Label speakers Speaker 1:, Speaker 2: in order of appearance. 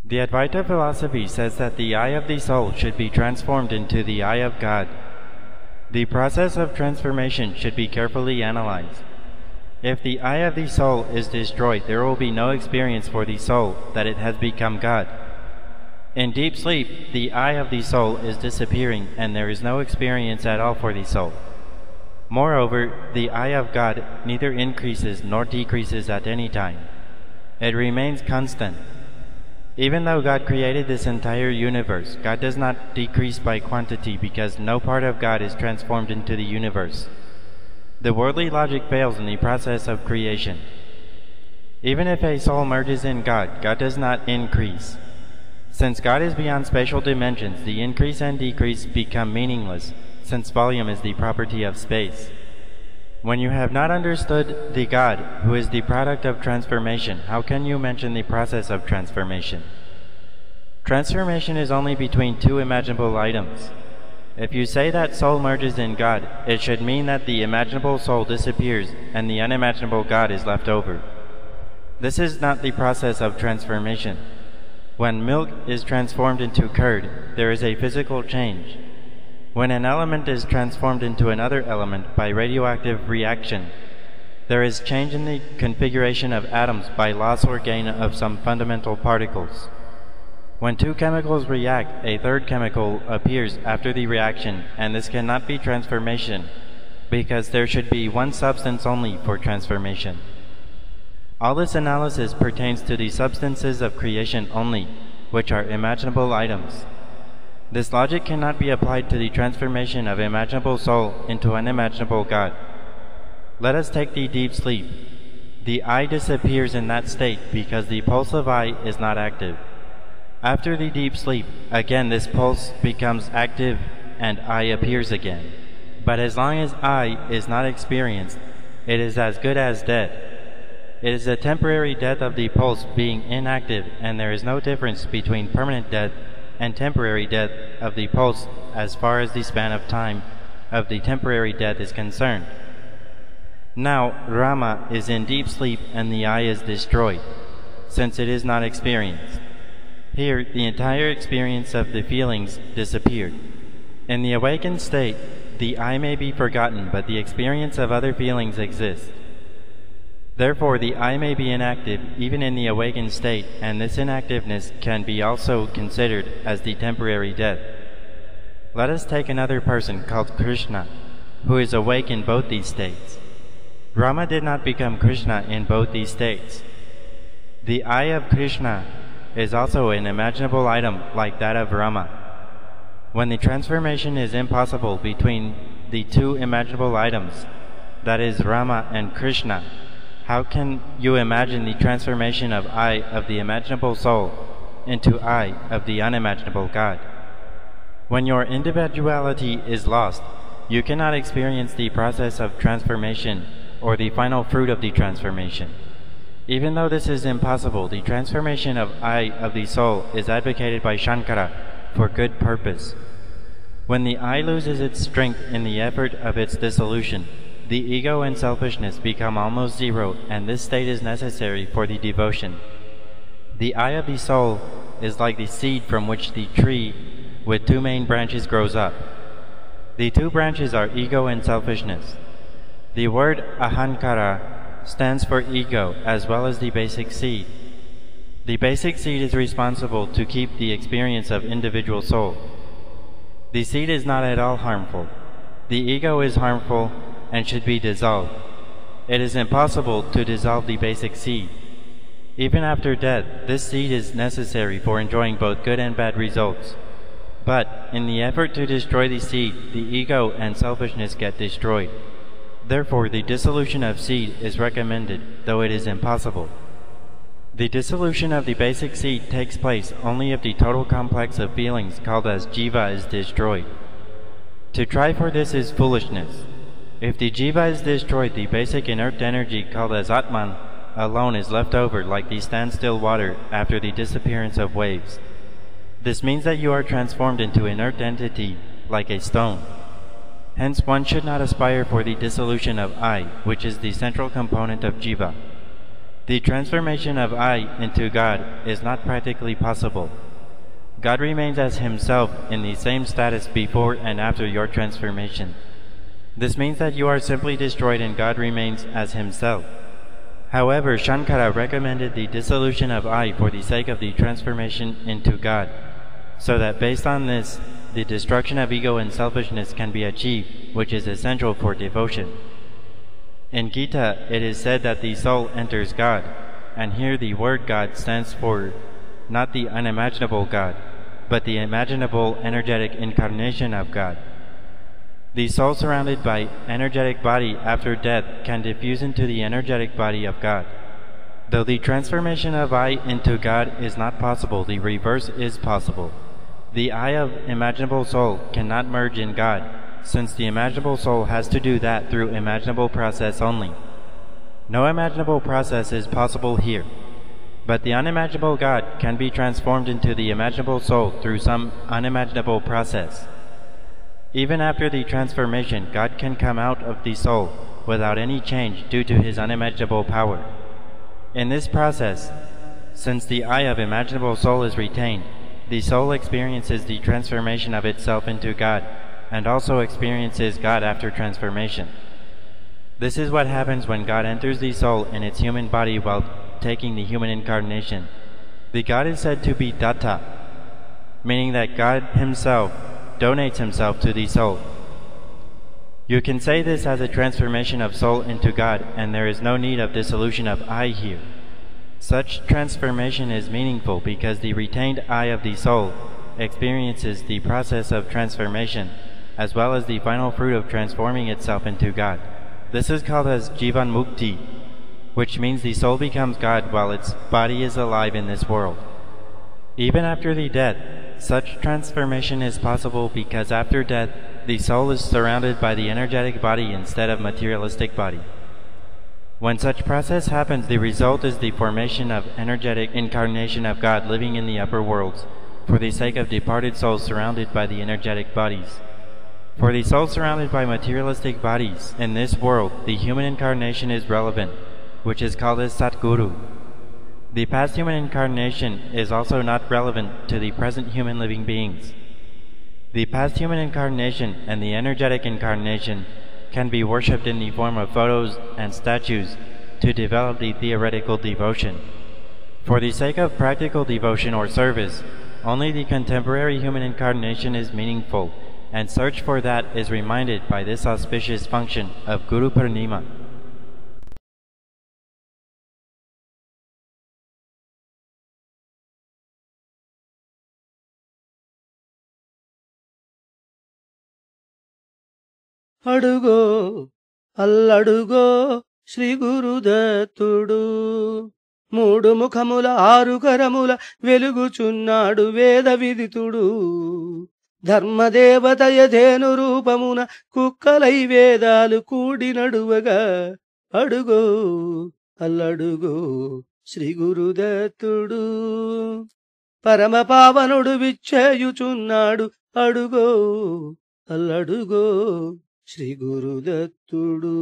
Speaker 1: The Advaita philosophy says that the eye of the soul should be transformed into the eye of God. The process of transformation should be carefully analyzed. If the eye of the soul is destroyed, there will be no experience for the soul that it has become God. In deep sleep, the eye of the soul is disappearing and there is no experience at all for the soul. Moreover, the eye of God neither increases nor decreases at any time. It remains constant. Even though God created this entire universe, God does not decrease by quantity because no part of God is transformed into the universe. The worldly logic fails in the process of creation. Even if a soul merges in God, God does not increase. Since God is beyond spatial dimensions, the increase and decrease become meaningless, since volume is the property of space. When you have not understood the God, who is the product of transformation, how can you mention the process of transformation? Transformation is only between two imaginable items. If you say that soul merges in God, it should mean that the imaginable soul disappears and the unimaginable God is left over. This is not the process of transformation. When milk is transformed into curd, there is a physical change. When an element is transformed into another element by radioactive reaction, there is change in the configuration of atoms by loss or gain of some fundamental particles. When two chemicals react, a third chemical appears after the reaction, and this cannot be transformation, because there should be one substance only for transformation. All this analysis pertains to the substances of creation only, which are imaginable items. This logic cannot be applied to the transformation of imaginable soul into unimaginable God. Let us take the deep sleep. The eye disappears in that state because the pulse of eye is not active. After the deep sleep, again this pulse becomes active and eye appears again. But as long as eye is not experienced, it is as good as dead. It is a temporary death of the pulse being inactive, and there is no difference between permanent death and temporary death of the pulse as far as the span of time of the temporary death is concerned. Now, Rama is in deep sleep and the eye is destroyed, since it is not experienced. Here, the entire experience of the feelings disappeared. In the awakened state, the eye may be forgotten, but the experience of other feelings exists. Therefore, the eye may be inactive even in the awakened state, and this inactiveness can be also considered as the temporary death. Let us take another person called Krishna, who is awake in both these states. Rama did not become Krishna in both these states. The eye of Krishna is also an imaginable item like that of Rama. When the transformation is impossible between the two imaginable items, that is Rama and Krishna, how can you imagine the transformation of eye of the imaginable soul into eye of the unimaginable God? When your individuality is lost, you cannot experience the process of transformation or the final fruit of the transformation. Even though this is impossible, the transformation of eye of the soul is advocated by Shankara for good purpose. When the eye loses its strength in the effort of its dissolution, the ego and selfishness become almost zero, and this state is necessary for the devotion. The eye of the soul is like the seed from which the tree with two main branches grows up. The two branches are ego and selfishness. The word ahankara stands for ego as well as the basic seed. The basic seed is responsible to keep the experience of individual soul. The seed is not at all harmful. The ego is harmful and should be dissolved. It is impossible to dissolve the basic seed. Even after death, this seed is necessary for enjoying both good and bad results. But in the effort to destroy the seed, the ego and selfishness get destroyed. Therefore, the dissolution of seed is recommended, though it is impossible. The dissolution of the basic seed takes place only if the total complex of feelings called as jiva is destroyed. To try for this is foolishness. If the jiva is destroyed, the basic inert energy called as Atman alone is left over like the standstill water after the disappearance of waves. This means that you are transformed into inert entity like a stone. Hence one should not aspire for the dissolution of I, which is the central component of jiva. The transformation of I into God is not practically possible. God remains as himself in the same status before and after your transformation. This means that you are simply destroyed and God remains as himself. However, Shankara recommended the dissolution of I for the sake of the transformation into God, so that based on this, the destruction of ego and selfishness can be achieved, which is essential for devotion. In Gita, it is said that the soul enters God, and here the word God stands for not the unimaginable God, but the imaginable energetic incarnation of God. The soul surrounded by energetic body after death can diffuse into the energetic body of God. Though the transformation of I into God is not possible, the reverse is possible. The I of imaginable soul cannot merge in God, since the imaginable soul has to do that through imaginable process only. No imaginable process is possible here, but the unimaginable God can be transformed into the imaginable soul through some unimaginable process. Even after the transformation, God can come out of the soul without any change due to his unimaginable power. In this process, since the I of imaginable soul is retained, the soul experiences the transformation of itself into God and also experiences God after transformation. This is what happens when God enters the soul in its human body while taking the human incarnation. The God is said to be Datta, meaning that God himself donates himself to the soul. You can say this as a transformation of soul into God, and there is no need of dissolution of I here. Such transformation is meaningful because the retained I of the soul experiences the process of transformation, as well as the final fruit of transforming itself into God. This is called as Jivan Mukti, which means the soul becomes God while its body is alive in this world. Even after the death, such transformation is possible because after death, the soul is surrounded by the energetic body instead of materialistic body. When such process happens, the result is the formation of energetic incarnation of God living in the upper worlds, for the sake of departed souls surrounded by the energetic bodies. For the soul surrounded by materialistic bodies in this world, the human incarnation is relevant, which is called as Satguru. The past human incarnation is also not relevant to the present human living beings. The past human incarnation and the energetic incarnation can be worshipped in the form of photos and statues to develop the theoretical devotion. For the sake of practical devotion or service, only the contemporary human incarnation is meaningful, and search for that is reminded by this auspicious function of Guru Purnima.
Speaker 2: అడుగో అల్లడుగో శ్రీ గురుదత్తుడు మూడు ముఖముల ఆరు కరముల వెలుగుచున్నాడు వేద విదితుడు ధర్మదేవతయధేను రూపమున కుక్కలై వేదాలు కూడి నడువగా అడుగో అల్లడుగో శ్రీ గురుదత్తుడు పరమ పావనుడు విచ్చేయుచున్నాడు అడుగో అల్లడుగో శ్రీ గురుదత్తుడు.